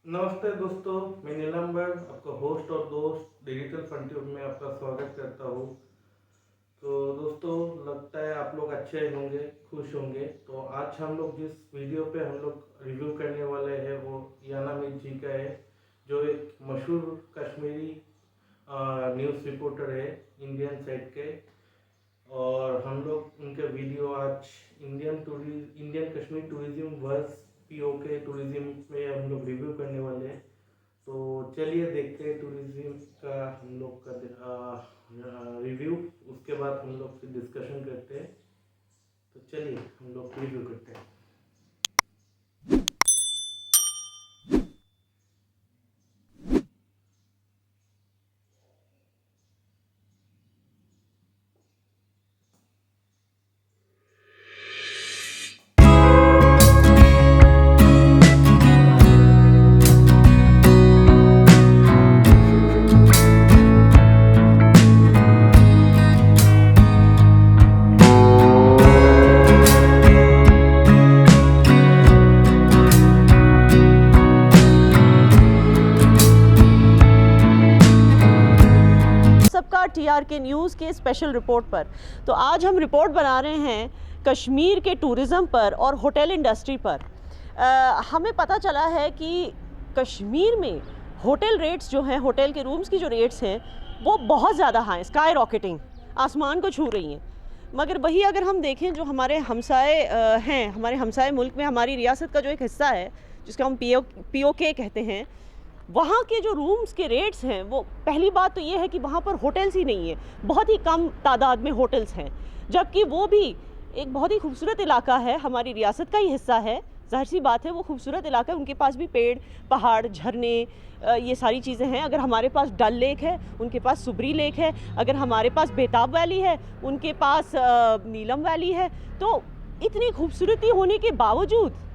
नमस्ते दोस्तों, मैं नीलम्बर आपका होस्ट और दोस्त डिजिटल फ्रंटियर में आपका स्वागत करता हूँ। तो दोस्तों, लगता है आप लोग अच्छे होंगे, खुश होंगे। तो आज हम लोग जिस वीडियो पे हम लोग रिव्यू करने वाले हैं वो याना मीर जी का है, जो एक मशहूर कश्मीरी न्यूज़ रिपोर्टर है इंडियन साइड के। और हम लोग उनके वीडियो आज Indian Kashmir tourism versus PoK tourism में हम लोग रिव्यू करने वाले हैं। तो चलिए देखते हैं टूरिज्म का हम लोग का रिव्यू, उसके बाद हम लोग फिर डिस्कशन करते हैं। तो चलिए हम लोग रिव्यू करते हैं। TRK न्यूज़ के स्पेशल रिपोर्ट पर। तो आज हम रिपोर्ट बना रहे हैं कश्मीर के टूरिज़म पर और होटल इंडस्ट्री पर। हमें पता चला है कि कश्मीर में होटल रेट्स जो हैं, होटल के रूम्स की जो रेट्स हैं वो बहुत ज़्यादा हाई, स्काई रॉकेटिंग, आसमान को छू रही हैं। मगर वही अगर हम देखें जो हमारे हमसाए हैं, हमारे हमसाए मुल्क में हमारी रियासत का जो एक हिस्सा है जिसको हम POK कहते हैं, वहाँ के जो रूम्स के रेट्स हैं, वो पहली बात तो ये है कि वहाँ पर होटल्स ही नहीं है, बहुत ही कम तादाद में होटल्स हैं, जबकि वो भी एक बहुत ही खूबसूरत इलाका है, हमारी रियासत का ही हिस्सा है। ज़ाहिर सी बात है वो खूबसूरत इलाका है, उनके पास भी पेड़, पहाड़, झरने, ये सारी चीज़ें हैं। अगर हमारे पास डल लेक है, उनके पास सुबरी लेक है। अगर हमारे पास बेताब वैली है, उनके पास नीलम वैली है। तो इतनी खूबसूरती होने के बावजूद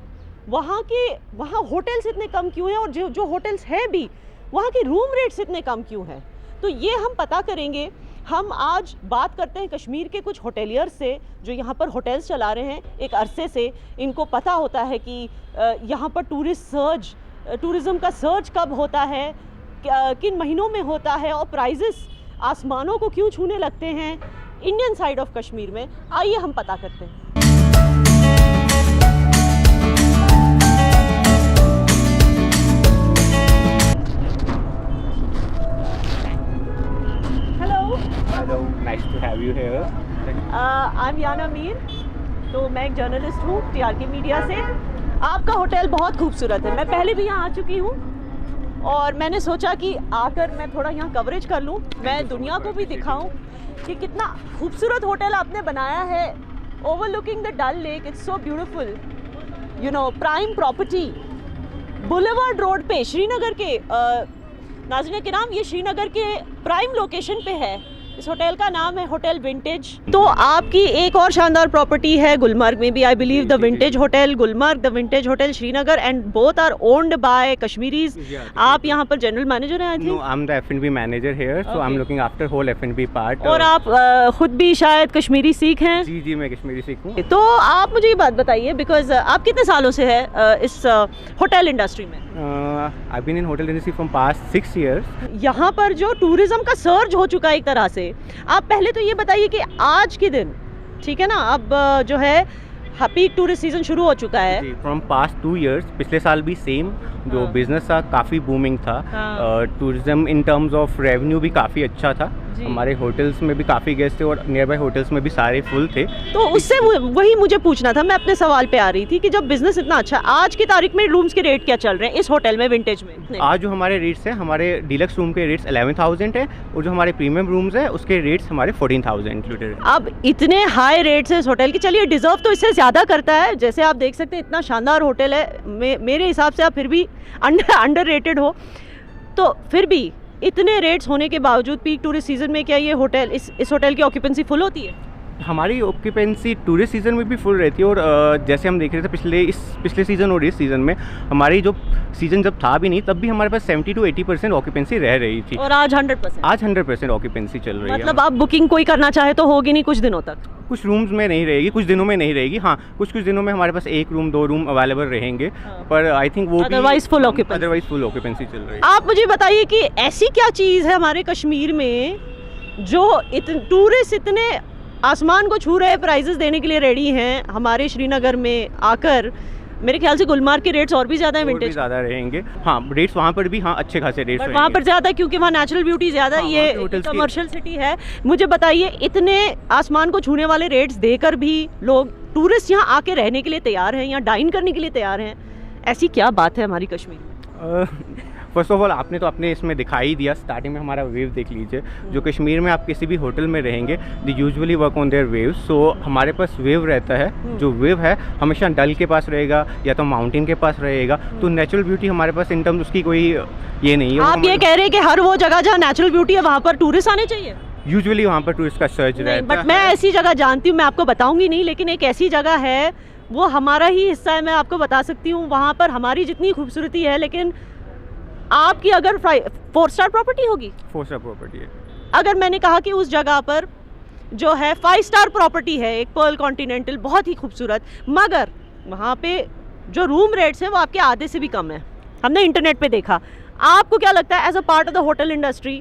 वहाँ होटल्स इतने कम क्यों हैं, और जो होटल्स हैं भी वहाँ के रूम रेट्स इतने कम क्यों हैं? तो ये हम पता करेंगे। हम आज बात करते हैं कश्मीर के कुछ होटेलियर्स से जो यहाँ पर होटल्स चला रहे हैं एक अरसे से। इनको पता होता है कि यहाँ पर टूरिज़्म का सर्ज कब होता है, किन महीनों में होता है, और प्राइजेस आसमानों को क्यों छूने लगते हैं इंडियन साइड ऑफ कश्मीर में। आइए हम पता करते हैं। Hello, nice to have you here. I'm याना मीर। तो मैं एक जर्नलिस्ट हूँ TRK मीडिया से। आपका होटल बहुत खूबसूरत है, मैं पहले भी यहाँ आ चुकी हूँ और मैंने सोचा कि आकर मैं थोड़ा यहाँ कवरेज कर लूँ, मैं दुनिया को भी दिखाऊँ कि कितना खूबसूरत होटल आपने बनाया है। Overlooking the Dal lake, it's so beautiful, you know, prime property, boulevard road पे, श्रीनगर के नाज़रीन किराम, ये श्रीनगर के प्राइम लोकेशन पे है। इस होटल का नाम है होटल विंटेज। तो आपकी एक और शानदार प्रॉपर्टी है गुलमर्ग में भी, I believe, the vintage hotel Gulmarg, the vintage hotel Srinagar, and both are owned by Kashmiris. आप यहाँ पर जनरल मैनेजर हैं? No, I'm the F&B manager here, so I'm looking after whole F&B part. और आप खुद भी शायद कश्मीरी सीख हैं? जी, मैं कश्मीरी सीख हूँ। तो आप मुझे ये बात बताइए, बिकॉज आप कितने सालों से है इस होटल इंडस्ट्री में? I've been in hotel industry from past 6 years. यहाँ पर जो टूरिज्म का सर्ज हो चुका है एक तरह से, आप पहले तो ये बताइए कि आज के दिन, ठीक है ना, अब जो है पीक टूरिस्ट सीजन शुरू हो चुका है। फ्रॉम पास्ट 2 years, पिछले साल भी सेम जो बिजनेस था काफ़ी बूमिंग था। Tourism in terms of revenue भी काफ़ी अच्छा था। हमारे होटल्स में भी काफ़ी गेस्ट थे और नियर बाय होटल्स में भी सारे फुल थे। तो उससे वही मुझे पूछना था, मैं अपने सवाल पे आ रही थी कि जब बिजनेस इतना अच्छा, आज की तारीख में रूम्स के रेट क्या चल रहे हैं इस होटल में, विंटेज में? आज जो हमारे रेट्स हैं, हमारे डीलक्स रूम के रेट्स 11,000 है और जो हमारे प्रीमियम रूम्स हैं उसके रेट्स हमारे 14,000 इंक्लूडेड। अब इतने हाई रेट्स है इस होटल की, चलिए डिजर्व तो इससे ज़्यादा करता है। जैसे आप देख सकते हैं इतना शानदार होटल है, मेरे हिसाब से आप फिर भी अंडर रेटेड हो। तो फिर भी इतने रेट्स होने के बावजूद पीक टूरिस्ट सीजन में क्या ये होटल, इस होटल की ऑक्यूपेंसी फुल होती है? हमारी ऑक्यूपेंसी टूरिस्ट सीज़न में भी फुल रहती है, और जैसे हम देख रहे थे पिछले सीज़न और इस सीज़न में, हमारी जो सीज़न जब था भी नहीं तब भी हमारे पास 70 to 80% ऑक्यूपेंसी रह रही थी, और आज 100%? आज 100% ऑक्यूपेंसी चल रही है। मतलब आप बुकिंग कोई करना चाहे तो होगी नहीं कुछ दिनों तक? कुछ रूम्स में नहीं रहेगी, कुछ दिनों में नहीं रहेगी, हाँ कुछ दिनों में हमारे पास 1 रूम 2 रूम अवेलेबल रहेंगे, पर आई थिंक वो अदरवाइज फुल ऑक्यूपेंसी चल रही है। आप मुझे बताइए कि ऐसी क्या चीज़ है हमारे कश्मीर में जो टूरिस्ट इतने आसमान को छू रहे प्राइजेस देने के लिए रेडी हैं हमारे श्रीनगर में आकर? मेरे ख्याल से गुलमार्ग के रेट्स और भी ज़्यादा हैं, विंटेज ज़्यादा रहेंगे, हाँ रेट्स वहाँ पर भी हाँ अच्छे खासे रेट्स रहेंगे, वहाँ पर ज़्यादा क्योंकि वहाँ नेचुरल ब्यूटी ज़्यादा, ये कमर्शियल सिटी है। मुझे बताइए इतने आसमान को छूने वाले रेट्स देकर भी लोग टूरिस्ट यहाँ आके रहने के लिए तैयार हैं, यहाँ डाइन करने के लिए तैयार हैं, ऐसी क्या बात है हमारी कश्मीर में? फर्स्ट ऑफ ऑल आपने तो अपने इसमें दिखाई दिया, स्टार्टिंग में हमारा वेव देख लीजिए। जो कश्मीर में आप किसी भी होटल में रहेंगे they usually work on their wave, so हमारे पास वेव रहता है, जो वेव है हमेशा डल के पास रहेगा या तो माउंटेन के पास रहेगा, तो नेचुरल ब्यूटी हमारे पास इन टर्म्स उसकी कोई ये नहीं है। आप ये कह रहे हैं कि हर वो जगह जहाँ नेचुरल ब्यूटी है वहाँ पर टूरिस्ट आने चाहिए? यूजुअली वहाँ पर टूरिस्ट का सर्च रहता है, बट मैं ऐसी जगह जानती हूँ, मैं आपको बताऊंगी नहीं, लेकिन एक ऐसी जगह है वो हमारा ही हिस्सा है, मैं आपको बता सकती हूँ, वहाँ पर हमारी जितनी खूबसूरती है, लेकिन आपकी अगर 4 स्टार प्रॉपर्टी होगी, 4 स्टार प्रॉपर्टी है, अगर मैंने कहा कि उस जगह पर जो है 5 स्टार प्रॉपर्टी है, एक पर्ल कॉन्टिनेंटल बहुत ही खूबसूरत, मगर वहाँ पे जो रूम रेट्स हैं वो आपके आधे से भी कम है, हमने इंटरनेट पे देखा। आपको क्या लगता है as a part of the hotel industry,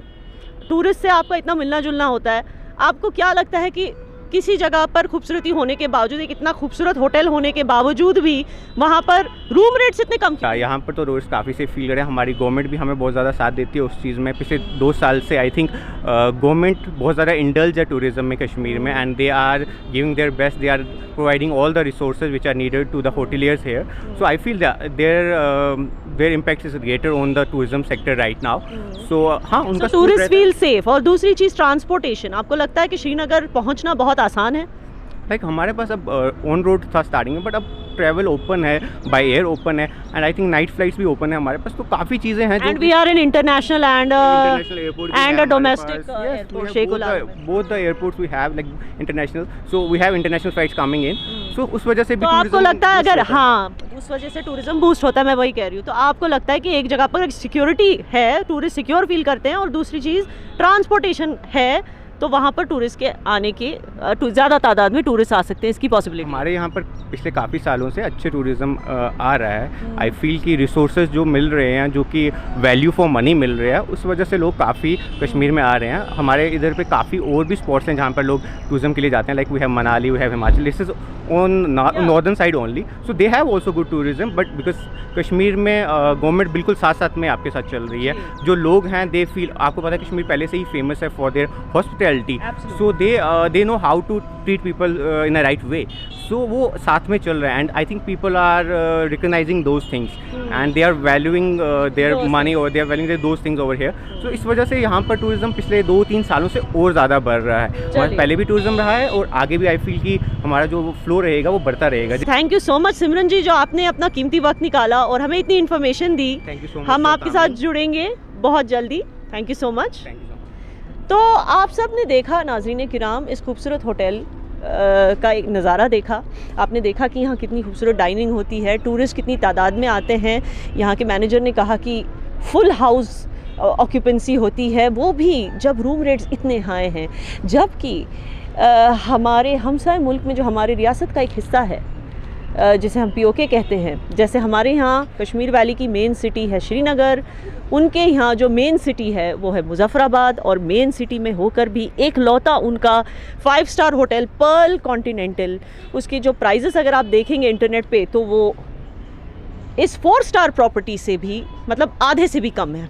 tourist से आपका इतना मिलना जुलना होता है, आपको क्या लगता है कि किसी जगह पर खूबसूरती होने के बावजूद, एक इतना खूबसूरत होटल होने के बावजूद भी वहाँ पर रूम रेट्स इतने कम क्यों? यहाँ पर तो रोज काफ़ी से फील रहे हैं, हमारी गवर्नमेंट भी हमें बहुत ज़्यादा साथ देती है उस चीज़ में। पिछले 2 साल से आई थिंक गवर्नमेंट बहुत ज़्यादा इंडल्ज है टूरिज्म में कश्मीर में, and they are giving their best, they are providing all the resources which are needed to the hoteliers here, so I feel their impact is greater on the tourism sector right now. So हाँ, उनका tourist feel safe. और दूसरी चीज़ transportation, आपको लगता है कि श्रीनगर पहुँचना बहुत आसान है? लाइक हमारे पास अब ऑन रोड था स्टार्टिंग में, बट अब ट्रैवल ओपन है, बाय एयर ओपन है, and I think night flights भी ओपन है हमारे पास, तो काफ़ी चीज़ें हैं। And we are in international and a domestic airport, both the airports we have like international, so we have international flights coming in, so उस वजह से भी तो आपको लगता है अगर हाँ उस वजह से टूरिज्म बूस्ट होता है, मैं वही कह रही हूँ, तो आपको लगता है कि एक जगह पर सिक्योरिटी है, टूरिस्ट सिक्योर फील करते हैं, और दूसरी चीज़ ट्रांसपोर्टेशन है, तो वहाँ पर टूरिस्ट के आने की ज़्यादा तादाद में टूरिस्ट आ सकते हैं, इसकी पॉसिबिलिटी? हमारे यहाँ पर पिछले काफ़ी सालों से अच्छे टूरिज़्म आ रहा है। आई फील कि रिसोर्सेज जो मिल रहे हैं, जो कि वैल्यू फॉर मनी मिल रहा है, उस वजह से लोग काफ़ी कश्मीर में आ रहे हैं। हमारे इधर पे काफ़ी और भी स्पॉट्स हैं जहाँ पर लोग टूरिज्म के लिए जाते हैं, like we have Manali, we have Himachal, this is on northern side only, so they have also good tourism, but because Kashmir में गवर्नमेंट बिल्कुल साथ साथ में आपके साथ चल रही है। जो लोग हैं दे फील, आपको पता है कश्मीर पहले से ही फेमस है for their hospitality, so they know how to treat people in a right way, so वो साथ में चल रहा है, and I think people are recognising those things and they are valuing their money और they are valuing those things over here, so इस वजह से यहाँ पर टूरिज्म पिछले 2-3 सालों से और ज़्यादा बढ़ रहा है। हमारा पहले भी टूरिज्म रहा है और आगे भी आई फील कि हमारा जो फ्लो रहेगा वो बढ़ता रहेगा। थैंक यू सो मच सिमरन जी, जो आपने अपना कीमती वक्त निकाला और हमें इतनी information the. Thank you so much. हम आपके साथ जुड़ेंगे बहुत जल्दी। Thank you so much. तो आप सब ने देखा नाज़रीन किराम, इस खूबसूरत होटल का एक नज़ारा देखा, आपने देखा कि यहाँ कितनी खूबसूरत डाइनिंग होती है, टूरिस्ट कितनी तादाद में आते हैं। यहाँ के मैनेजर ने कहा कि फुल हाउस ऑक्यूपेंसी होती है, वो भी जब रूम रेट्स इतने हाई हैं, जबकि हमारे हमसाए मुल्क में जो हमारे रियासत का एक हिस्सा है जिसे हम POK कहते हैं, जैसे हमारे यहाँ कश्मीर वैली की मेन सिटी है श्रीनगर, उनके यहाँ जो मेन सिटी है वो है मुजफ्फराबाद, और मेन सिटी में होकर भी एक लौता उनका 5 स्टार होटल पर्ल कॉन्टिनेंटल, उसके जो प्राइजेस अगर आप देखेंगे इंटरनेट पे तो वो इस 4 स्टार प्रॉपर्टी से भी मतलब आधे से भी कम है।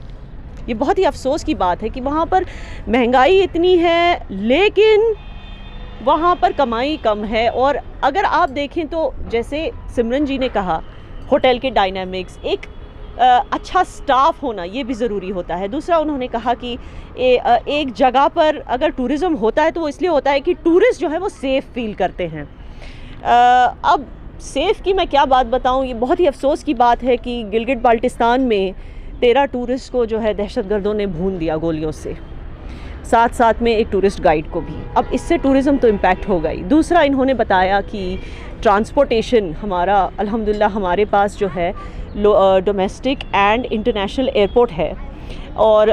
ये बहुत ही अफसोस की बात है कि वहाँ पर महंगाई इतनी है लेकिन वहाँ पर कमाई कम है। और अगर आप देखें तो जैसे सिमरन जी ने कहा, होटल के डायनामिक्स, एक अच्छा स्टाफ होना ये भी ज़रूरी होता है। दूसरा उन्होंने कहा कि एक जगह पर अगर टूरिज़्म होता है तो वो इसलिए होता है कि टूरिस्ट जो है वो सेफ़ फील करते हैं। अब सेफ़ की मैं क्या बात बताऊँ, ये बहुत ही अफसोस की बात है कि गिलगित बाल्टिस्तान में 13 टूरिस्ट को जो है दहशतगर्दों ने भून दिया गोलियों से। साथ साथ में एक टूरिस्ट गाइड को भी। अब इससे टूरिज़्म तो इम्पैक्ट होगा ही। दूसरा इन्होंने बताया कि ट्रांसपोर्टेशन हमारा अल्हम्दुलिल्लाह हमारे पास जो है डोमेस्टिक एंड इंटरनेशनल एयरपोर्ट है, और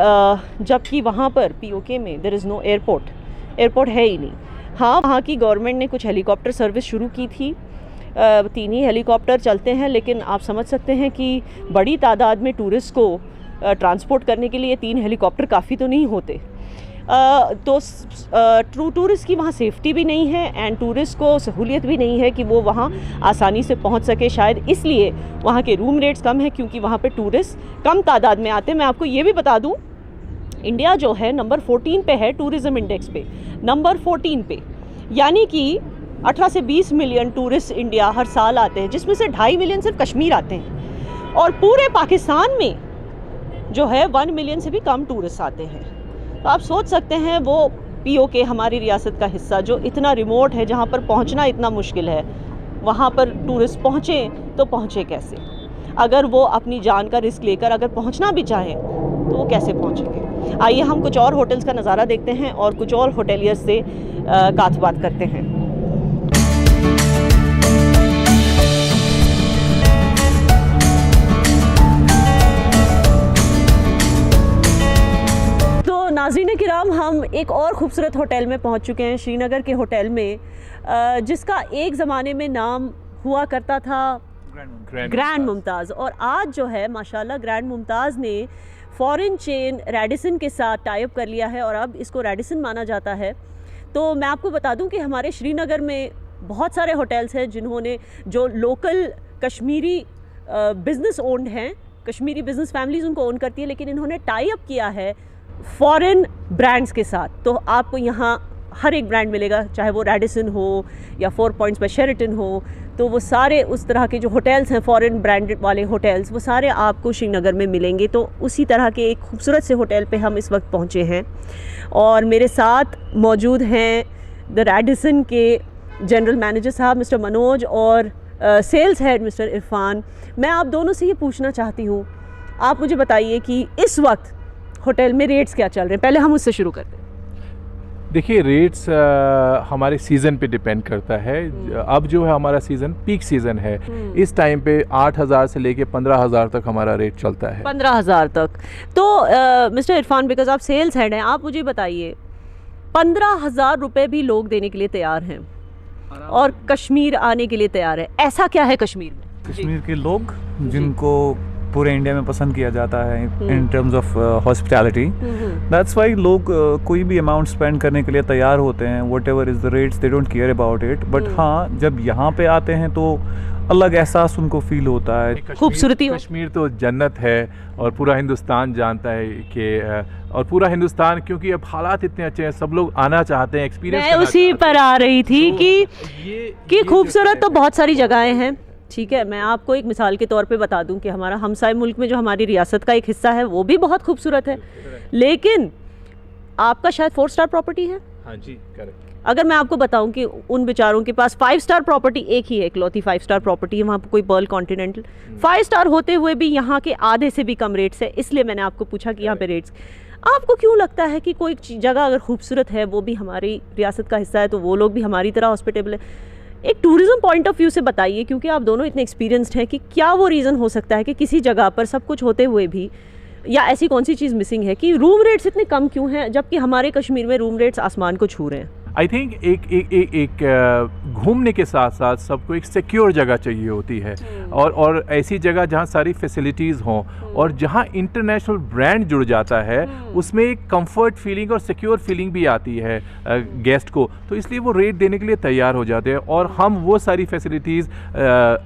जबकि वहाँ पर पीओके में देयर इज़ नो एयरपोर्ट है ही नहीं। हाँ, वहाँ की गवर्नमेंट ने कुछ हेलीकॉप्टर सर्विस शुरू की थी, 3 ही हेलीकॉप्टर चलते हैं, लेकिन आप समझ सकते हैं कि बड़ी तादाद में टूरिस्ट को ट्रांसपोर्ट करने के लिए 3 हेलीकॉप्टर काफ़ी तो नहीं होते। तो टूरिस्ट की वहाँ सेफ्टी भी नहीं है एंड टूरिस्ट को सहूलियत भी नहीं है कि वो वहाँ आसानी से पहुँच सके। शायद इसलिए वहाँ के रूम रेट्स कम हैं, क्योंकि वहाँ पे टूरिस्ट कम तादाद में आते हैं। मैं आपको ये भी बता दूँ, इंडिया जो है नंबर 14 पे है टूरिज़्म इंडेक्स पे, नंबर 14 पे, यानी कि 18 से 20 मिलियन टूरिस्ट इंडिया हर साल आते हैं, जिसमें से 2.5 मिलियन सिर्फ कश्मीर आते हैं, और पूरे पाकिस्तान में जो है 1 मिलियन से भी कम टूरिस्ट आते हैं। तो आप सोच सकते हैं वो पीओके हमारी रियासत का हिस्सा जो इतना रिमोट है, जहाँ पर पहुँचना इतना मुश्किल है, वहाँ पर टूरिस्ट पहुँचें तो पहुँचे कैसे? अगर वो अपनी जान का रिस्क लेकर अगर पहुँचना भी चाहें तो वो कैसे पहुँचेंगे? आइए हम कुछ और होटल्स का नज़ारा देखते हैं और कुछ और होटेलियर्स से बात करते हैं। नाज़रीन किराम, हम एक और ख़ूबसूरत होटल में पहुंच चुके हैं, श्रीनगर के होटल में, जिसका एक ज़माने में नाम हुआ करता था ग्रैंड मुमताज़, और आज जो है माशाल्लाह ग्रैंड मुमताज़ ने फॉरेन चेन रेडिसन के साथ टाई अप कर लिया है और अब इसको रेडिसन माना जाता है। तो मैं आपको बता दूं कि हमारे श्रीनगर में बहुत सारे होटल्स हैं जिन्होंने जो लोकल कश्मीरी बिज़नेस ओन्ड हैं, कश्मीरी बिज़नेस फैमिलीज़ उनको ओन करती है, लेकिन इन्होंने टाई अप किया है फॉरेन ब्रांड्स के साथ। तो आपको यहाँ हर एक ब्रांड मिलेगा, चाहे वो रेडिसन हो या 4 पॉइंट्स पे शेरेटन हो, तो वो सारे उस तरह के जो होटल्स हैं फॉरेन ब्रांडेड वाले होटल्स, वो सारे आपको श्रीनगर में मिलेंगे। तो उसी तरह के एक खूबसूरत से होटल पे हम इस वक्त पहुँचे हैं और मेरे साथ मौजूद हैं द रेडिसन के जनरल मैनेजर साहब मिस्टर मनोज और सेल्स हेड मिस्टर इरफान। मैं आप दोनों से ये पूछना चाहती हूँ, आप मुझे बताइए कि इस वक्त होटल में रेट्स क्या चल रहे हैं? पहले हम उससे शुरू करते हैं। देखिए, रेट्स हमारे सीज़न पे डिपेंड करता है। अब जो है हमारा सीज़न पीक सीज़न है, इस टाइम पे 8,000 से लेके 15,000 तक हमारा रेट चलता है। 15,000 तक। तो मिस्टर इरफान, बिकॉज आप सेल्स हेड हैं, आप मुझे बताइए 15,000 रुपये भी लोग देने के लिए तैयार हैं और कश्मीर आने के लिए तैयार है, ऐसा क्या है कश्मीर में? कश्मीर के लोग जिनको पूरे इंडिया में पसंद किया जाता है in terms of hospitality, that's why लोग कोई भी अमाउंट स्पेंड करने के लिए तैयार होते हैं। What ever is the rates, they don't care about it. But हाँ, जब यहाँ पे आते हैं तो अलग एहसास उनको फील होता है। खूबसूरती, कश्मीर तो जन्नत है और पूरा हिंदुस्तान जानता है कि और पूरा हिंदुस्तान, क्योंकि अब हालात इतने अच्छे हैं, सब लोग आना चाहते हैं, एक्सपीरियंस। मैं उसी पर आ रही थी कि खूबसूरत तो बहुत सारी जगहें हैं, ठीक है। मैं आपको एक मिसाल के तौर पे बता दूं कि हमारा हमसाय मुल्क में जो हमारी रियासत का एक हिस्सा है वो भी बहुत खूबसूरत है, लेकिन आपका शायद 4 स्टार प्रॉपर्टी है। हाँ जी, करेक्ट। अगर मैं आपको बताऊं कि उन बेचारों के पास 5 स्टार प्रॉपर्टी एक ही है, इकलौती 5 स्टार प्रॉपर्टी है, वहाँ पर कोई पर्ल कॉन्टिनेंटल 5 स्टार होते हुए भी यहाँ के आधे से भी कम रेट्स है। इसलिए मैंने आपको पूछा कि यहाँ पे रेट्स, आपको क्यों लगता है कि कोई जगह अगर खूबसूरत है, वो भी हमारी रियासत का हिस्सा है, तो वो लोग भी हमारी तरह हॉस्पिटेबल है? एक टूरिज़्म पॉइंट ऑफ व्यू से बताइए, क्योंकि आप दोनों इतने एक्सपीरियंस्ड हैं, कि क्या वो रीज़न हो सकता है कि किसी जगह पर सब कुछ होते हुए भी, या ऐसी कौन सी चीज़ मिसिंग है कि रूम रेट्स इतने कम क्यों हैं, जबकि हमारे कश्मीर में रूम रेट्स आसमान को छू रहे हैं? आई थिंक एक घूमने के साथ साथ सबको एक सिक्योर जगह चाहिए होती है, और ऐसी जगह जहाँ सारी फैसिलिटीज़ हों और जहाँ इंटरनेशनल ब्रांड जुड़ जाता है, उसमें एक कंफर्ट फीलिंग और सिक्योर फीलिंग भी आती है गेस्ट को। तो इसलिए वो रेट देने के लिए तैयार हो जाते हैं, और हम वो सारी फैसिलिटीज़,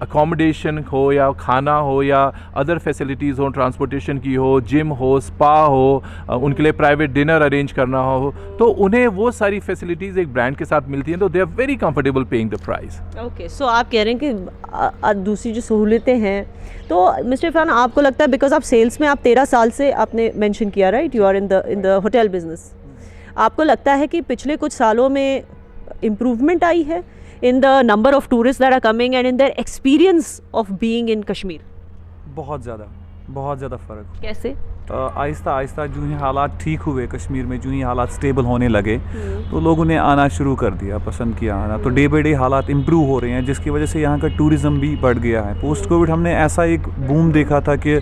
अकोमोडेशन हो या खाना हो या अदर फैसिलिटीज़ हो, ट्रांसपोर्टेशन की हो, जिम हो, स्पा हो, उनके लिए प्राइवेट डिनर अरेंज करना हो, तो उन्हें वो सारी फैसिलिटीज़ एक ब्रांड के साथ मिलती हैं, तो they are very comfortable paying the price. Okay, so आप कह रहे हैं कि दूसरी जो सहूलियतें हैं, तो मिस्टर इरफान, आपको लगता है बिकॉज आप सेल्स में आप 13 साल से आपने मेंशन किया, right, you are in the hotel business, आपको लगता है कि पिछले कुछ सालों में इम्प्रूवमेंट आई है in the number of tourist that are coming and in their experience of being in Kashmir? बहुत ज़्यादा फ़र्क। कैसे? आहिस्ता आहिस्ता जो ही हालात ठीक हुए कश्मीर में, जो ही हालात स्टेबल होने लगे तो लोगों ने आना शुरू कर दिया, पसंद किया आना। तो डे बाई डे हालात इम्प्रूव हो रहे हैं, जिसकी वजह से यहाँ का टूरिज़्म भी बढ़ गया है। पोस्ट कोविड हमने ऐसा एक बूम देखा था कि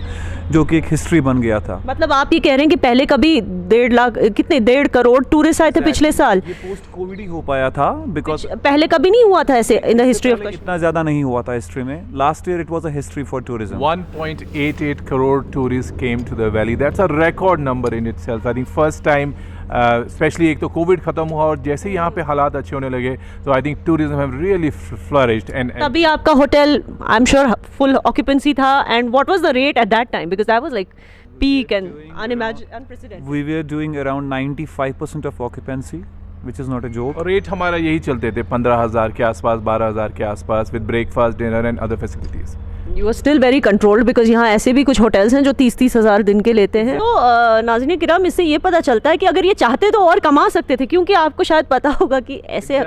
जो कि एक हिस्ट्री बन गया था। मतलब आप ये कह रहे हैं कि पहले कभी 1.5 करोड़ टूरिस्ट आए थे पिछले साल? ये पोस्ट कोविड ही हो पाया था, बिकॉज पहले कभी नहीं हुआ था ऐसे in the history of Kashmir? इतना ज़्यादा नहीं हुआ था हिस्ट्री में। Last year it was a history for tourism. 1.88 crore tourists came to the valley. That's a record number in itself. I think first time, especially एक तो कोविड खत्म हुआ और जैसे ही यहाँ पे हालात अच्छे होने लगे तो I think tourism have really flourished. And तभी आपका hotel I am sure full occupancy था। And what was the rate at that time? Because that was like peak and unprecedented. We were doing around 95% of occupancy, which is not a joke. और rate हमारा यही चलते थे 15,000 के आसपास, 12,000 के आसपास, with breakfast, dinner and other facilities. You are still very controlled because यहाँ ऐसे भी कुछ होटल्स हैं जो 30-30 हज़ार दिन के लेते हैं। तो नाज़रीन किराम, इससे ये पता चलता है कि अगर ये चाहते तो और कमा सकते थे, क्योंकि आपको शायद पता होगा कि ऐसे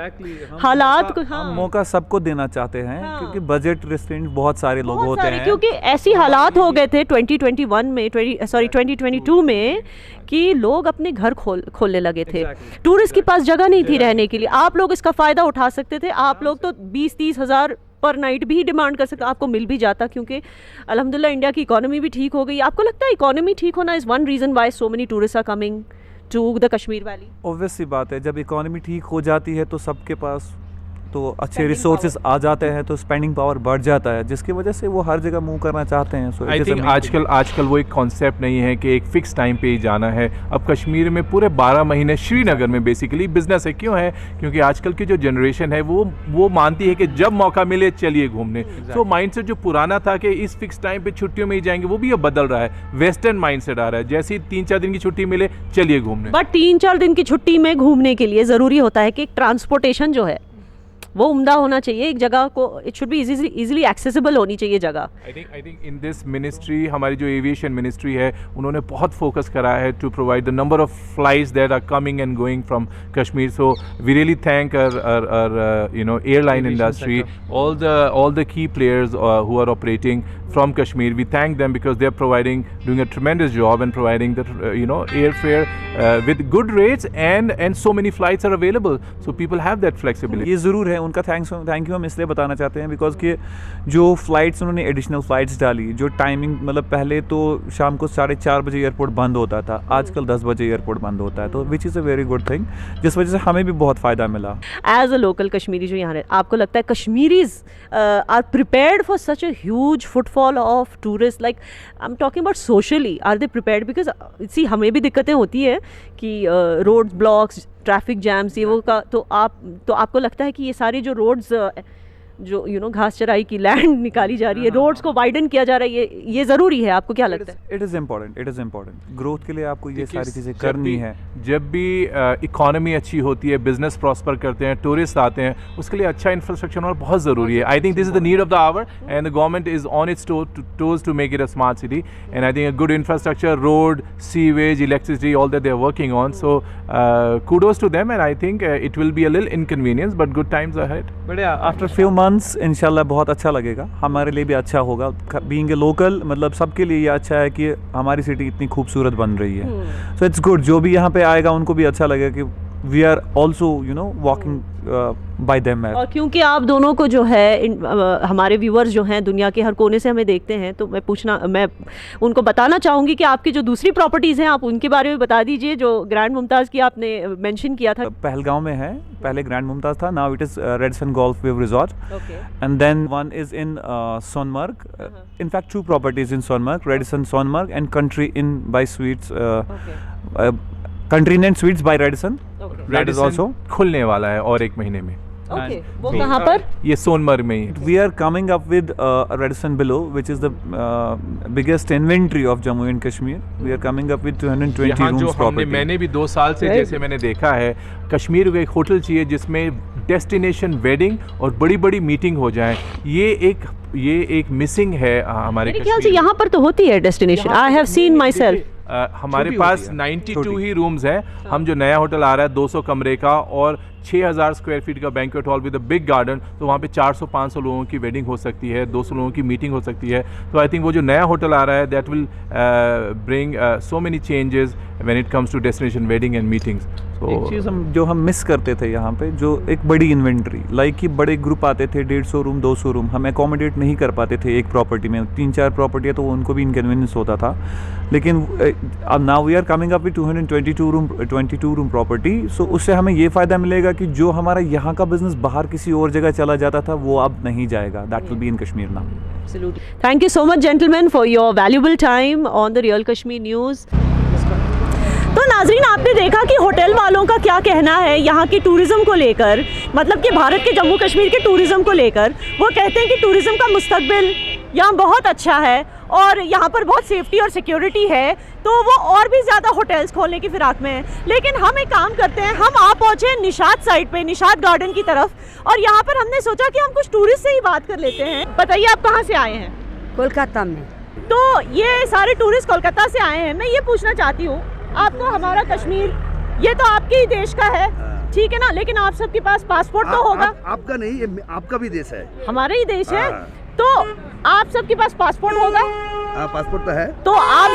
हालात को हम मौका सबको देना चाहते हैं, क्योंकि बजट रेस्टोरेंट बहुत सारे लोग होते हैं। क्योंकि ऐसी हालात हो गए थे 2022 में कि लोग अपने घर खोलने लगे थे। टूरिस्ट के पास जगह नहीं थी रहने के लिए। आप लोग इसका फ़ायदा उठा सकते थे। आप लोग तो 20-30 हज़ार पर नाइट भी डिमांड कर सकते, आपको मिल भी जाता, क्योंकि अल्हम्दुलिल्लाह इंडिया की इकोनॉमी भी ठीक हो गई। आपको लगता है इकोनॉमी ठीक होना is one reason why so many tourist are coming to the Kashmir valley? Obvious सी बात है, जब इकोनॉमी ठीक हो जाती है तो सबके पास तो अच्छे रिसोर्सेज आ जाते हैं, तो स्पेंडिंग पावर बढ़ जाता है, जिसकी वजह से वो हर जगह मूव करना चाहते हैं। आई थिंक आजकल वो एक कॉन्सेप्ट नहीं है कि एक फिक्स टाइम पे ही जाना है। अब कश्मीर में पूरे 12 महीने श्रीनगर में बेसिकली बिजनेस है। क्यों है? क्योंकि आजकल की जो जनरेशन है वो मानती है कि जब मौका मिले चलिए घूमने। तो माइंडसेट जो पुराना था कि इस फिक्स टाइम पे छुट्टियों में ही जाएंगे, वो भी अब बदल रहा है। वेस्टर्न माइंडसेट आ रहा है, जैसे ही 3-4 दिन की छुट्टी मिले चलिए घूमने। बट 3-4 दिन की छुट्टी में घूमने के लिए ज़रूरी होता है कि ट्रांसपोर्टेशन जो है वो उम्दा होना चाहिए। एक जगह को it should be easily accessible होनी चाहिए जगह। I think in this ministry, हमारी जो एविएशन मिनिस्ट्री है, उन्होंने बहुत फोकस करा है to provide the number of flights that are coming and going from Kashmir. So we really thank our airline industry, all the key players who are operating from Kashmir. We thank them because they are doing a tremendous job and providing the airfare with good rates, and so many flights are available, so people have that flexibility. ये ज़रूर है, उनका thank you हम इसलिए बताना चाहते हैं because कि जो फ़्लाइट्स उन्होंने एडिशनल फ़्लाइट्स डाली, जो टाइमिंग, मतलब पहले तो शाम को 4:30 बजे एयरपोर्ट बंद होता था, आजकल 10 बजे एयरपोर्ट बंद होता है, तो which is a very good thing, जिस वजह से हमें भी बहुत फ़ायदा मिला। एज अ लोकल कश्मीरी जो यहाँ रहते, आपको लगता है Kashmiris are prepared for such a huge footfall of tourist? Like I am talking about socially, are they prepared? Because see हमें भी दिक्कतें होती है कि रोड्स ब्लॉक्स, ट्रैफिक जैम्स, ये वो का, तो आपको लगता है कि ये सारे जो रोड्स जो घास चराई की लैंड निकाली जा रही है, रोड्स को वाइडन किया जा रहा है, ये ज़रूरी है? आपको क्या लगता है? इट इज़ इम्पॉर्टेंट ग्रोथ के लिए आपको ये सारी चीज़ें करनी है। जब भी इकोनॉमी अच्छी होती है, बिजनेस प्रॉस्पर करते हैं, टूरिस्ट आते हैं, उसके लिए अच्छा इंफ्रास्ट्रक्चर होना बहुत ज़रूरी है। I think this is the need of the hour and the government is on its toes to make it a smart city, and I think a good infrastructure, road, sewage, electricity, all that they are working on, so kudos to them, and I think it will be a little inconvenience, but good times ahead. But yeah, after few months इंशाल्लाह बहुत अच्छा लगेगा, हमारे लिए भी अच्छा होगा। Being a local, मतलब सबके लिए ये अच्छा है कि हमारी सिटी इतनी खूबसूरत बन रही है। सो इट्स गुड, जो भी यहाँ पे आएगा उनको भी अच्छा लगेगा कि we are also walking by them. और क्योंकि आप दोनों को जो है हमारे व्यूअर्स जो हैं दुनिया के हर कोने से हमें देखते हैं, तो मैं उनको बताना चाहूँगी कि आपकी जो दूसरी प्रॉपर्टीज़ हैं आप उनके बारे में बता दीजिए। जो ग्रैंड मुमताज़ की आपने मेंशन किया था, पहलगांव में है, पहले ग्रैंड मुमताज़ था, now it is Radisson golf wave resort, and then one is in Sonamarg. In fact, 2 properties in Sonmarg, Radisson Sonmarg and Country Inn by Suites, Country Inn and Suites by Radisson. That is also खुलने वाला है और 1 महीने में। Okay. वो कहाँ पर? ये सोनमर्ग में ही। We are coming up with Radisson below, which is the biggest inventory of Jammu and Kashmir. We are coming up with 220 rooms property. मैंने भी 2 साल से जैसे मैंने देखा है, कश्मीर को एक होटल चाहिए जिसमें डेस्टिनेशन वेडिंग और बड़ी बड़ी मीटिंग हो जाए। ये एक मिसिंग है हमारे। मेरे ख्याल से यहाँ पर तो होती है destination. I have seen my self. हमारे पास 92 ही रूम्स हैं। हम जो नया होटल आ रहा है 200 कमरे का, और 6000 स्क्वायर फीट का banquet hall with a big garden, तो वहाँ पे 400-500 लोगों की वेडिंग हो सकती है, 200 लोगों की मीटिंग हो सकती है। तो आई थिंक वो जो नया होटल आ रहा है that will bring so many changes when it comes to destination wedding and meetings. एक चीज़ हम मिस करते थे यहाँ पे, जो एक बड़ी इन्वेंट्री, लाइक कि बड़े ग्रुप आते थे, 150 रूम 200 रूम, हम एकोमोडेट नहीं कर पाते थे एक प्रॉपर्टी में, 3-4 प्रॉपर्टी है तो उनको भी इनकन्वीनियंस होता था। लेकिन अब now we are coming up with 22 room property, so उससे हमें ये फ़ायदा मिलेगा कि जो हमारा यहाँ का बिजनेस बाहर किसी और जगह चला जाता था वो अब नहीं जाएगा, that will be in Kashmir now. Absolutely. Thank you so much, gentlemen, for your valuable time on the Real Kashmir News. तो नाजरीन, आपने देखा कि होटल वालों का क्या कहना है यहाँ की टूरिज़्म को लेकर, मतलब कि भारत के जम्मू कश्मीर के टूरिज़्म को लेकर। वो कहते हैं कि टूरिज़्म का मुस्तकबिल यहाँ बहुत अच्छा है और यहाँ पर बहुत सेफ्टी और सिक्योरिटी है, तो वो और भी ज़्यादा होटल्स खोलने की फिराक में है। लेकिन हम एक काम करते हैं, हम आ पहुँचे निशात साइड पे, निशात गार्डन की तरफ, और यहाँ पर हमने सोचा कि हम कुछ टूरिस्ट से ही बात कर लेते हैं। बताइए, आप कहाँ से आए हैं? कोलकाता में। तो ये सारे टूरिस्ट कोलकाता से आए हैं। मैं ये पूछना चाहती हूँ, आपको हमारा कश्मीर, ये तो आपके ही देश का है, ठीक है ना, लेकिन आप सबके पास पासपोर्ट तो होगा। आपका नहीं, ये आपका भी देश है, हमारा ही देश है, तो आप सबके पास पासपोर्ट होगा। पासपोर्ट तो है। तो आप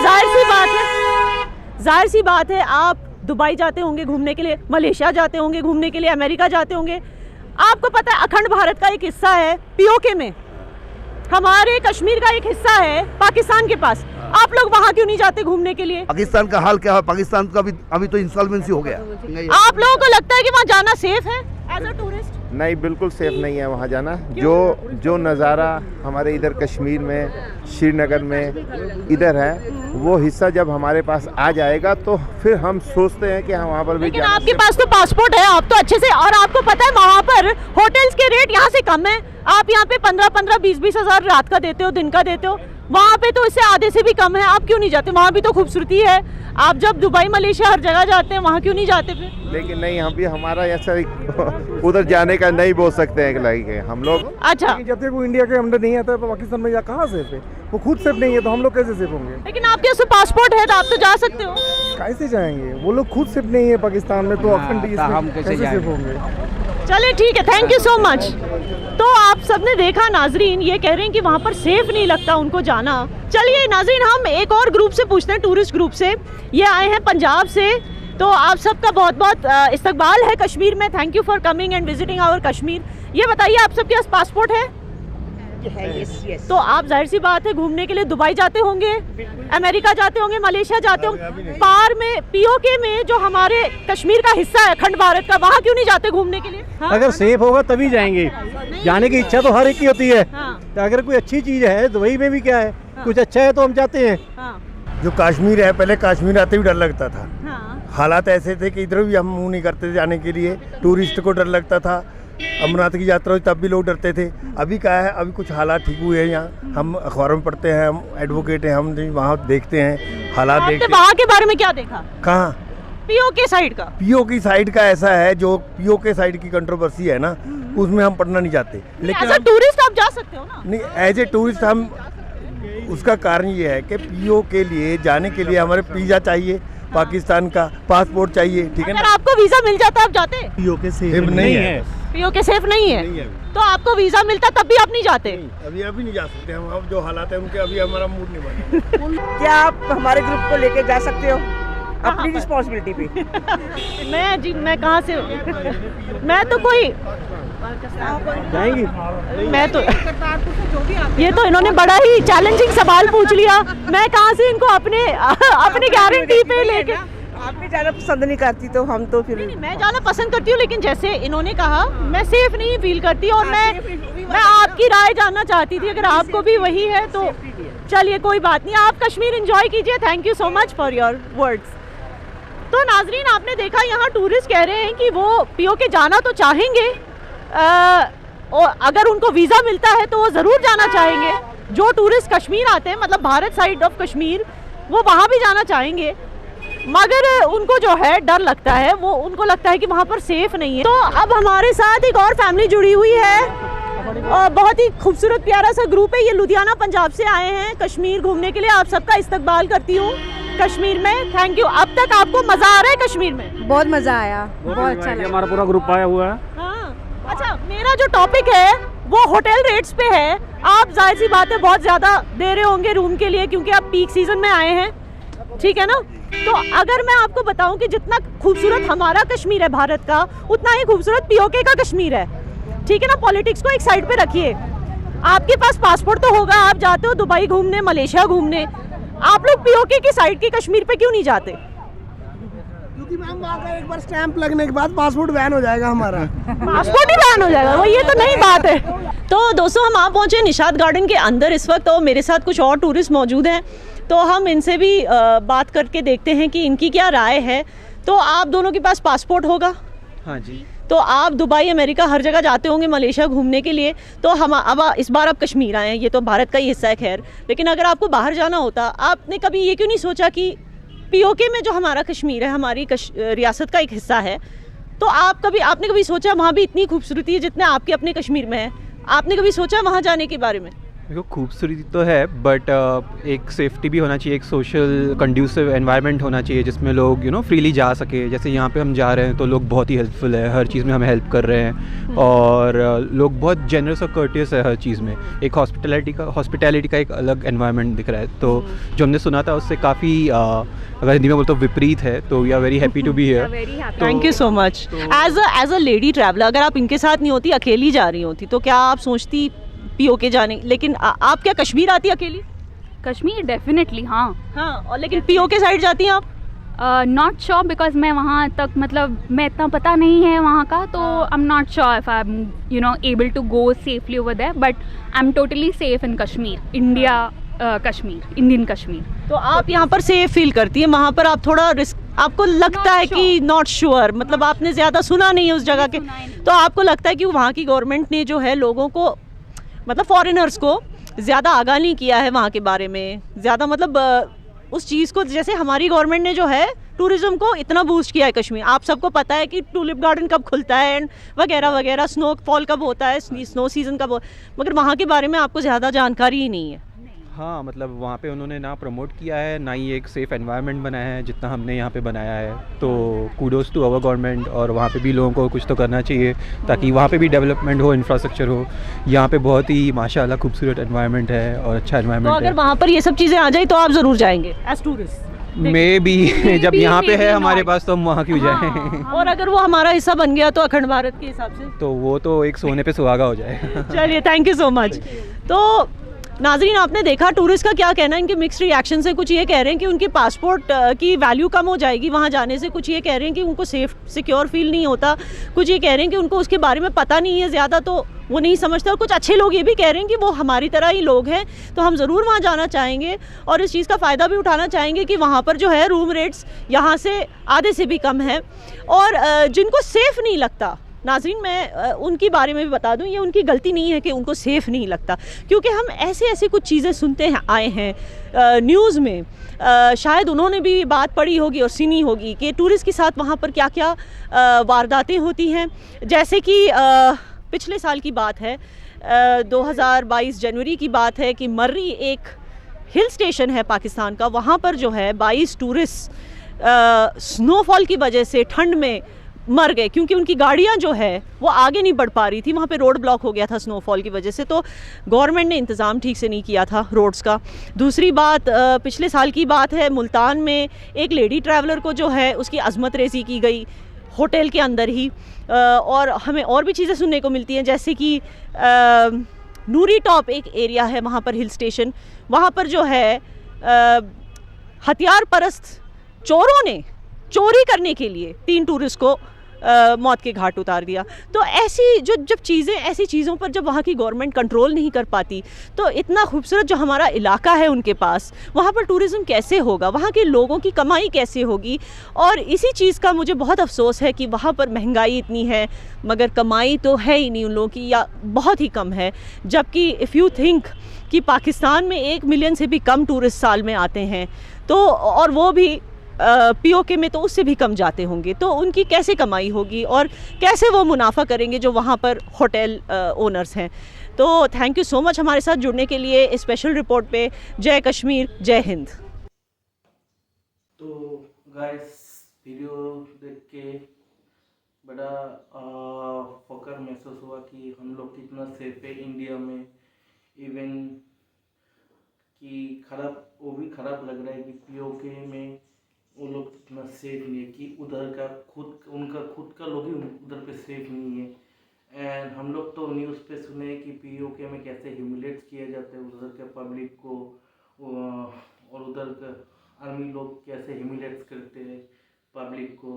जाहिर सी बात है आप दुबई जाते होंगे घूमने के लिए, मलेशिया जाते होंगे घूमने के लिए, अमेरिका जाते होंगे। आपको पता है अखंड भारत का एक हिस्सा है पीओके में, हमारे कश्मीर का एक हिस्सा है पाकिस्तान के पास। आप लोग वहाँ क्यों नहीं जाते घूमने के लिए? पाकिस्तान का हाल क्या है? पाकिस्तान का अभी तो इंसॉल्वेंसी हो गया। आप लोगों को लगता है कि वहाँ जाना सेफ है एज अ टूरिस्ट? नहीं, बिल्कुल सेफ नहीं है वहाँ जाना। जो नज़ारा हमारे इधर कश्मीर में, श्रीनगर में इधर है, वो हिस्सा जब हमारे पास आ जाएगा तो फिर हम सोचते हैं कि हम वहाँ पर भी लेकिन आपके पास तो पासपोर्ट है, आप तो अच्छे से, और आपको पता है वहाँ पर होटल्स के रेट यहाँ से कम है। आप यहाँ पे 15-15, 20-20 हज़ार रात का देते हो, दिन का देते हो, वहाँ पे तो इससे आधे से भी कम है। आप क्यों नहीं जाते? वहाँ भी तो खूबसूरती है। आप जब दुबई, मलेशिया हर जगह जाते हैं, वहाँ क्यों नहीं जाते फिर? लेकिन नहीं, हम भी हमारा ऐसा उधर जाने का नहीं बोल सकते हैं कि हम लोग। अच्छा, जब तक वो इंडिया के अंडर नहीं आता है तो पाकिस्तान में कहाँ सेफ है? वो खुद सेफ नहीं है तो हम लोग कैसे सेफ होंगे? लेकिन आपके पास पासपोर्ट है तो आप तो जा सकते हो। कैसे जाएंगे? वो लोग खुद सेफ नहीं है पाकिस्तान में, तो अखंड हम कैसे सेफ होंगे? चलिए ठीक है, थैंक यू सो मच। तो आप सबने देखा नाजरीन, ये कह रहे हैं कि वहाँ पर सेफ नहीं लगता उनको जाना। चलिए नाजरीन, हम एक और ग्रुप से पूछते हैं, टूरिस्ट ग्रुप से। ये आए हैं पंजाब से, तो आप सबका बहुत बहुत इस्तकबाल है कश्मीर में। Thank you for coming and visiting our Kashmir. ये बताइए, आप सबके पास पासपोर्ट है? यस। तो आप जाहिर सी बात है घूमने के लिए दुबई जाते होंगे, अमेरिका जाते होंगे, मलेशिया जाते होंगे। पार में पीओके में जो हमारे कश्मीर का हिस्सा है अखंड भारत का, वहाँ क्यों नहीं जाते घूमने के लिए? हाँ? अगर सेफ होगा तभी जाएंगे। जाने की इच्छा तो हर एक की होती है। हाँ। तो अगर कोई अच्छी चीज़ है, दुबई में भी क्या है, कुछ अच्छा है तो हम जाते हैं। हाँ। जो कश्मीर है, पहले कश्मीर आते भी डर लगता था। हाँ। हालात ऐसे थे कि इधर भी हम मुँह नहीं करते थे जाने के लिए, टूरिस्ट को डर लगता था। अमरनाथ की यात्रा हुई तब भी लोग डरते थे। अभी क्या है, अभी कुछ हालात ठीक हुए हैं यहाँ। हम अखबारों में पढ़ते हैं, हम एडवोकेट हैं, हम वहाँ देखते हैं हालात। आपने वहाँ के बारे में क्या देखा? कहाँ? पीओके साइड का। पीओके साइड का ऐसा है, जो पीओके साइड की कंट्रोवर्सी है ना, उसमें हम पढ़ना नहीं चाहते। लेकिन एज अ टूरिस्ट आप जा सकते हो ना? नहीं, एज ए टूरिस्ट हम, उसका कारण ये है कि पीओ के लिए जाने के लिए हमारे वीज़ा चाहिए, पाकिस्तान का पासपोर्ट चाहिए, ठीक है ना? अगर आपको वीज़ा मिल जाता आप जाते? पीओके सेफ नहीं है। पीओके सेफ नहीं है, तो आपको वीज़ा मिलता तब भी आप नहीं जाते? अभी नहीं जा सकते हम। अब जो हालात है उनके, अभी हमारा मूड नहीं बना। क्या आप हमारे ग्रुप को लेके जा सकते हो अपनी रिस्पॉन्सिबिलिटी पे? मैं कहाँ से, मैं तो कोई जाएंगी। मैं तो, ये तो इन्होंने बड़ा ही चैलेंजिंग सवाल पूछ लिया। मैं कहाँ से इनको अपने गारंटी पे लेके? आप भी जाना पसंद नहीं करती तो हम तो फिर नहीं, मैं जाना पसंद करती हूँ, लेकिन जैसे इन्होंने कहा मैं सेफ नहीं फील करती, और मैं आपकी राय जानना चाहती थी, अगर आपको भी वही है तो चलिए कोई बात नहीं, आप कश्मीर एंजॉय कीजिए। Thank you so much for your words. तो नाजरीन, आपने देखा यहाँ टूरिस्ट कह रहे हैं कि वो पीओके जाना तो चाहेंगे, और अगर उनको वीज़ा मिलता है तो वो ज़रूर जाना चाहेंगे। जो टूरिस्ट कश्मीर आते हैं, मतलब भारत साइड ऑफ कश्मीर, वो वहाँ भी जाना चाहेंगे, मगर उनको जो है डर लगता है, वो उनको लगता है कि वहाँ पर सेफ नहीं है। तो अब हमारे साथ एक और फैमिली जुड़ी हुई है, और बहुत ही खूबसूरत प्यारा सा ग्रुप है। ये लुधियाना पंजाब से आए हैं कश्मीर घूमने के लिए। आप सबका इस्तकबाल करती हूँ। कश्मीर में। Thank you. अब तक आपको मजा आ रहा है कश्मीर में? बहुत मजा आया, बहुत अच्छा लगा। हमारा पूरा ग्रुप आया हुआ है। हाँ। अच्छा, मेरा जो टॉपिक है वो होटल रेट्स पे है। आप जाहिर सी बात है बहुत ज़्यादा दे रहे होंगे रूम के लिए, क्योंकि आप पीक सीजन में आए हैं, ठीक है ना? तो अगर मैं आपको बताऊं कि जितना खूबसूरत हमारा कश्मीर है भारत का, उतना ही खूबसूरत पीओके का कश्मीर है, ठीक है ना? पॉलिटिक्स को एक साइड पे रखिए। आपके पास पासपोर्ट तो होगा, आप जाते हो दुबई घूमने, मलेशिया घूमने, आप लोग पीओके की साइड के कश्मीर पे क्यों नहीं जाते? क्योंकि मैम वहाँ का एक बार स्टैंप लगने के बाद पासपोर्ट बैन हो जाएगा हमारा। पासपोर्ट ही बैन हो जाएगा, वो ये तो नई बात है। तो दोस्तों, हम आ पहुंचे निशात गार्डन के अंदर इस वक्त, और मेरे साथ कुछ और टूरिस्ट मौजूद हैं, तो हम इनसे भी बात करके देखते हैं कि इनकी क्या राय है। तो आप दोनों के पास पासपोर्ट होगा? हाँ जी। तो आप दुबई, अमेरिका, हर जगह जाते होंगे, मलेशिया घूमने के लिए। तो हम अब इस बार आप कश्मीर आए हैं, ये तो भारत का ही हिस्सा है खैर, लेकिन अगर आपको बाहर जाना होता, आपने कभी ये क्यों नहीं सोचा कि पीओके में जो हमारा कश्मीर है, हमारी रियासत का एक हिस्सा है, तो आपने कभी सोचा वहाँ भी इतनी खूबसूरती है जितने आपके अपने कश्मीर में है? आपने कभी सोचा वहाँ जाने के बारे में? देखो, खूबसूरती तो है, बट एक सेफ्टी भी होना चाहिए, एक सोशल कंड्यूसिव एनवायरनमेंट होना चाहिए जिसमें लोग फ्रीली जा सके। जैसे यहाँ पे हम जा रहे हैं तो लोग बहुत ही हेल्पफुल है, हर चीज़ में हमें हेल्प कर रहे हैं, और लोग बहुत जेनरस और कर्टियस है हर चीज़ में। एक हॉस्पिटैलिटी का एक अलग एनवायरनमेंट दिख रहा है। तो जो हमने सुना था उससे काफ़ी, अगर हिंदी में बोलते तो विपरीत है। तो we are very happy to be here. Thank you so much. As a lady traveller, अगर आप इनके साथ नहीं होती, अकेली जा रही होती, तो क्या आप सोचती पीओके जाने? लेकिन आप क्या कश्मीर आती अकेली? कश्मीर डेफिनेटली, हाँ। और लेकिन पीओके साइड जाती हैं आप? नॉट श्योर, बिकॉज मैं वहाँ तक, मतलब मैं इतना पता नहीं है वहाँ का, तो I am not sure if I am able to go safely over there, but I am totally safe in Kashmir, Indian Kashmir. तो आप यहाँ पर सेफ फील करती है? वहाँ पर आप थोड़ा रिस्क, आपको लगता है कि नॉट श्योर, मतलब आपने ज़्यादा सुना नहीं है उस जगह के, तो आपको लगता है कि वहाँ की गवर्नमेंट ने जो है लोगों को, मतलब फॉरेनर्स को ज़्यादा आगाह नहीं किया है वहाँ के बारे में, ज़्यादा मतलब उस चीज़ को, जैसे हमारी गवर्नमेंट ने जो है टूरिज़्म को इतना बूस्ट किया है कश्मीर। आप सबको पता है कि टूलिप गार्डन कब खुलता है एंड वगैरह वगैरह, स्नोफॉल कब होता है, स्नो सीज़न कब मगर वहाँ के बारे में आपको ज़्यादा जानकारी ही नहीं है। हाँ, मतलब वहाँ पे उन्होंने ना प्रमोट किया है, ना ही एक सेफ़ एनवायरनमेंट बनाया है जितना हमने यहाँ पे बनाया है। तो कूडोज टू आवर गवर्नमेंट, और वहाँ पे भी लोगों को कुछ तो करना चाहिए ताकि वहाँ पे भी डेवलपमेंट हो, इंफ्रास्ट्रक्चर हो। यहाँ पे बहुत ही माशाल्लाह खूबसूरत एनवायरनमेंट है और अच्छा एनवायरनमेंट है। तो अगर वहाँ पर ये सब चीज़ें आ जाए तो आप ज़रूर जाएंगे एज टूरिस्ट? मे भी जब यहाँ पे है हमारे पास तो हम वहाँ क्यों जाएं? और अगर वो हमारा हिस्सा बन गया तो अखंड भारत के हिसाब से, तो वो तो एक सोने पे सुहागा हो जाए। चलिए, थैंक यू सो मच। तो नाजरीन, आपने देखा टूरिस्ट का क्या कहना है, इनके मिक्स्ड रिएक्शन है। कुछ ये कह रहे हैं कि उनके पासपोर्ट की वैल्यू कम हो जाएगी वहाँ जाने से, कुछ ये कह रहे हैं कि उनको सेफ सिक्योर फील नहीं होता, कुछ ये कह रहे हैं कि उनको उसके बारे में पता नहीं है ज़्यादा, तो वो नहीं समझता, और कुछ अच्छे लोग ये भी कह रहे हैं कि वो हमारी तरह ही लोग हैं, तो हम ज़रूर वहाँ जाना चाहेंगे और इस चीज़ का फ़ायदा भी उठाना चाहेंगे कि वहाँ पर जो है रूम रेट्स यहाँ से आधे से भी कम है। और जिनको सेफ़ नहीं लगता, नाज़रीन मैं उनके बारे में भी बता दूं, ये उनकी गलती नहीं है कि उनको सेफ़ नहीं लगता, क्योंकि हम ऐसी कुछ चीज़ें सुनते हैं आए हैं न्यूज़ में, शायद उन्होंने भी बात पढ़ी होगी और सुनी होगी कि टूरिस्ट के साथ वहाँ पर क्या क्या वारदातें होती हैं। जैसे कि पिछले साल की बात है, 2022 जनवरी की बात है कि मर्री एक हिल स्टेशन है पाकिस्तान का, वहाँ पर जो है 22 टूरिस्ट स्नोफॉल की वजह से ठंड में मर गए, क्योंकि उनकी गाड़ियां जो है वो आगे नहीं बढ़ पा रही थी, वहाँ पे रोड ब्लॉक हो गया था स्नोफॉल की वजह से। तो गवर्नमेंट ने इंतज़ाम ठीक से नहीं किया था रोड्स का। दूसरी बात, पिछले साल की बात है, मुल्तान में एक लेडी ट्रैवलर को जो है उसकी अजमत रेज़ी की गई होटल के अंदर ही। और हमें और भी चीज़ें सुनने को मिलती हैं, जैसे कि नूरी टॉप एक एरिया है वहाँ पर हिल स्टेशन, वहाँ पर जो है हथियार परस्त चोरों ने चोरी करने के लिए 3 टूरिस्ट को मौत के घाट उतार दिया। तो ऐसी ऐसी चीज़ों पर जब वहाँ की गवर्नमेंट कंट्रोल नहीं कर पाती, तो इतना खूबसूरत जो हमारा इलाका है उनके पास, वहाँ पर टूरिज़्म कैसे होगा, वहाँ के लोगों की कमाई कैसे होगी। और इसी चीज़ का मुझे बहुत अफसोस है कि वहाँ पर महंगाई इतनी है मगर कमाई तो है ही नहीं उन लोगों की, या बहुत ही कम है। जबकि इफ़ यू थिंक कि पाकिस्तान में 1 मिलियन से भी कम टूरिस्ट साल में आते हैं, तो और वो भी पीओके में तो उससे भी कम जाते होंगे, तो उनकी कैसे कमाई होगी और कैसे वो मुनाफा करेंगे जो वहाँ पर होटल ओनर्स हैं। तो थैंक यू सो मच हमारे साथ जुड़ने के लिए इस स्पेशल रिपोर्ट पे। जय कश्मीर, जय हिंद। तो गाइस वीडियो देख के बड़ा फख्र महसूस हुआ कि हम लोग कितना सेफ है इंडिया में। इवन कि वो भी ख़राब लग रहा है कि पीओके में वो लोग इतना सेफ नहीं है, कि उधर का उनका खुद का लोग ही उधर पे सेफ नहीं है। एंड हम लोग तो न्यूज़ पे सुने कि पीओके में कैसे ह्यूमिलेट किया जाता है उधर के पब्लिक को, और उधर का आर्मी लोग कैसे ह्यूमिलेट करते हैं पब्लिक को।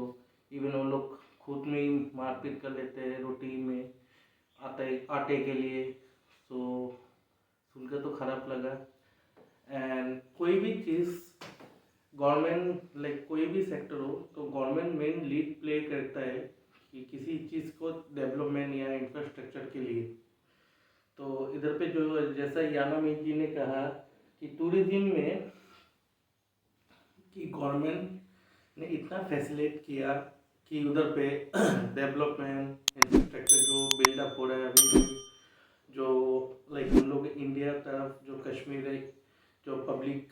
इवन वो लोग खुद में ही मारपीट कर लेते हैं रोटी में आटे के लिए। तो सुनकर तो ख़राब लगा। एंड कोई भी चीज़ गवर्नमेंट कोई भी सेक्टर हो तो गवर्नमेंट मेन लीड प्ले करता है कि किसी चीज़ को डेवलपमेंट या इंफ्रास्ट्रक्चर के लिए। तो इधर पे जो जैसा यानामित जी ने कहा कि टूरिज्म में कि गवर्नमेंट ने इतना फैसिलिटेट किया कि उधर पे डेवलपमेंट इंफ्रास्ट्रक्चर जो बिल्डअप हो रहा है अभी जो हम लोग इंडिया तरफ जो कश्मीर है जो पब्लिक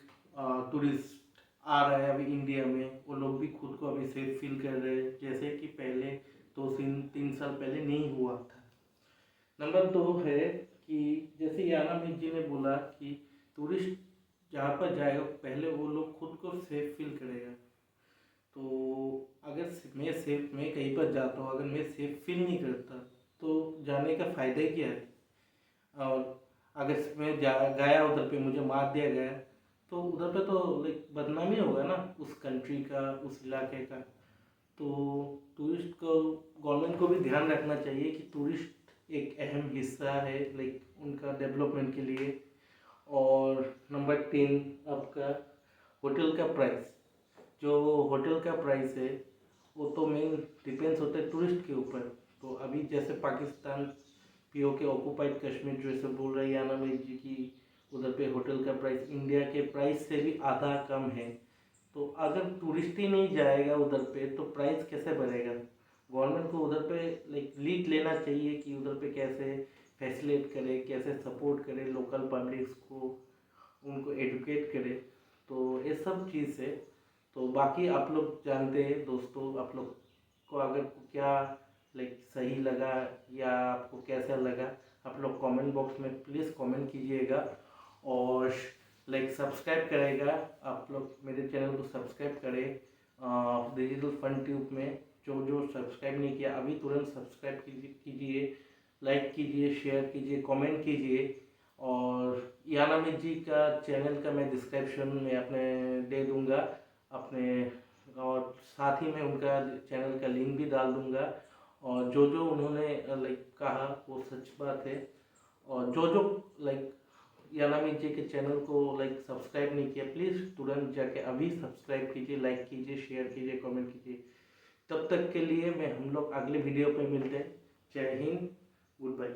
टूरिस्ट आ रहा है अभी इंडिया में, वो लोग भी खुद को अभी सेफ फील कर रहे हैं, जैसे कि पहले 2-3 साल पहले नहीं हुआ था। नंबर 2 है कि जैसे यानामित जी ने बोला कि टूरिस्ट जहाँ पर जाएगा पहले वो लोग खुद को सेफ फील करेगा। तो अगर मैं कहीं पर जाता हूँ, अगर मैं सेफ फील नहीं करता तो जाने का फ़ायदा ही क्या है। और अगर मैं गया उधर पे मुझे मार दिया गया तो उधर पे तो बदनामी होगा ना उस कंट्री का, उस इलाके का। तो टूरिस्ट को गवर्नमेंट को भी ध्यान रखना चाहिए कि टूरिस्ट एक अहम हिस्सा है उनका डेवलपमेंट के लिए। और नंबर 3 आपका होटल का प्राइस, जो होटल का प्राइस है वो तो मेन डिपेंड्स होता है टूरिस्ट के ऊपर। तो अभी जैसे पाकिस्तान पीओके ऑक्युपाइड कश्मीर जैसे बोल रहे हैं यानामित जी की उधर पे होटल का प्राइस इंडिया के प्राइस से भी आधा कम है। तो अगर टूरिस्ट ही नहीं जाएगा उधर पे तो प्राइस कैसे बढ़ेगा। गवर्नमेंट को उधर पे लीड लेना चाहिए कि उधर पे कैसे फैसिलिटेट करे, कैसे सपोर्ट करे लोकल पब्लिक्स को, उनको एडुकेट करे। तो ये सब चीज़ है। तो बाकी आप लोग जानते हैं दोस्तों, आप लोग को अगर क्या सही लगा या आपको कैसा लगा आप लोग कमेंट बॉक्स में प्लीज़ कमेंट कीजिएगा। और सब्सक्राइब करेगा, आप लोग मेरे चैनल को सब्सक्राइब करें डिजिटल फन ट्यूब में। जो सब्सक्राइब नहीं किया अभी तुरंत सब्सक्राइब कीजिए, लाइक कीजिए, शेयर कीजिए, कमेंट कीजिए। और यानामित जी का चैनल का मैं डिस्क्रिप्शन में अपने दे दूँगा अपने, और साथ ही में उनका चैनल का लिंक भी डाल दूँगा। और जो उन्होंने कहा वो सच बात है। और जो यानामित जी के चैनल को सब्सक्राइब नहीं किया प्लीज़ तुरंत जाके अभी सब्सक्राइब कीजिए, लाइक कीजिए, शेयर कीजिए, कमेंट कीजिए। तब तक के लिए हम लोग अगले वीडियो पे मिलते हैं। जय हिंद, गुड बाय।